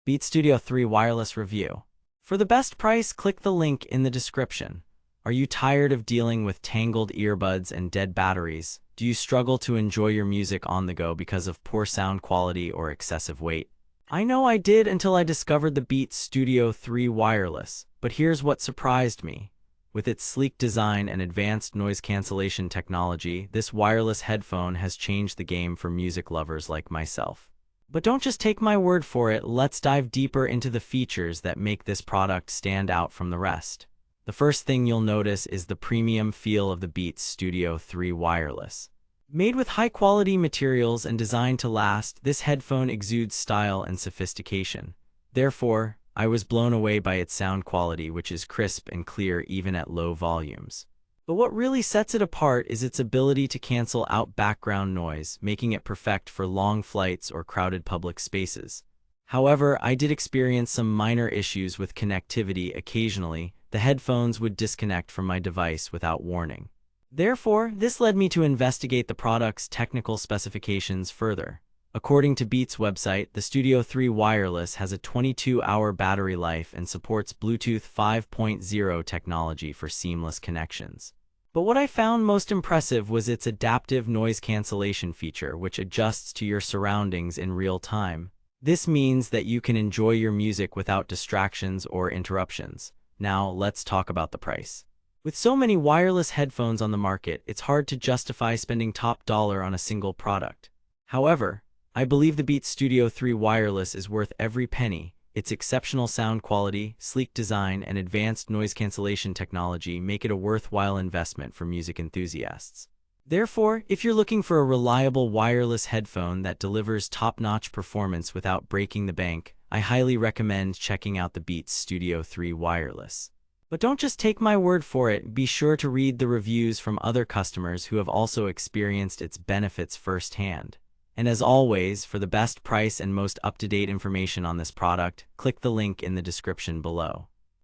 Beats Studio 3 Wireless Review. For the best price, click the link in the description. Are you tired of dealing with tangled earbuds and dead batteries? Do you struggle to enjoy your music on the go because of poor sound quality or excessive weight? I know I did until I discovered the Beats Studio 3 Wireless, but here's what surprised me. With its sleek design and advanced noise cancellation technology, this wireless headphone has changed the game for music lovers like myself. But don't just take my word for it, let's dive deeper into the features that make this product stand out from the rest. The first thing you'll notice is the premium feel of the Beats Studio 3 Wireless. Made with high-quality materials and designed to last, this headphone exudes style and sophistication. Therefore, I was blown away by its sound quality, which is crisp and clear even at low volumes. But what really sets it apart is its ability to cancel out background noise, making it perfect for long flights or crowded public spaces. However, I did experience some minor issues with connectivity occasionally. The headphones would disconnect from my device without warning. Therefore, this led me to investigate the product's technical specifications further. According to Beats' website, the Studio 3 Wireless has a 22-hour battery life and supports Bluetooth 5.0 technology for seamless connections. But what I found most impressive was its adaptive noise cancellation feature, which adjusts to your surroundings in real time. This means that you can enjoy your music without distractions or interruptions. Now, let's talk about the price. With so many wireless headphones on the market, it's hard to justify spending top dollar on a single product. However, I believe the Beats Studio 3 Wireless is worth every penny. Its exceptional sound quality, sleek design, and advanced noise cancellation technology make it a worthwhile investment for music enthusiasts. Therefore, if you're looking for a reliable wireless headphone that delivers top-notch performance without breaking the bank, I highly recommend checking out the Beats Studio 3 Wireless. But don't just take my word for it, be sure to read the reviews from other customers who have also experienced its benefits firsthand. And as always, for the best price and most up-to-date information on this product, click the link in the description below.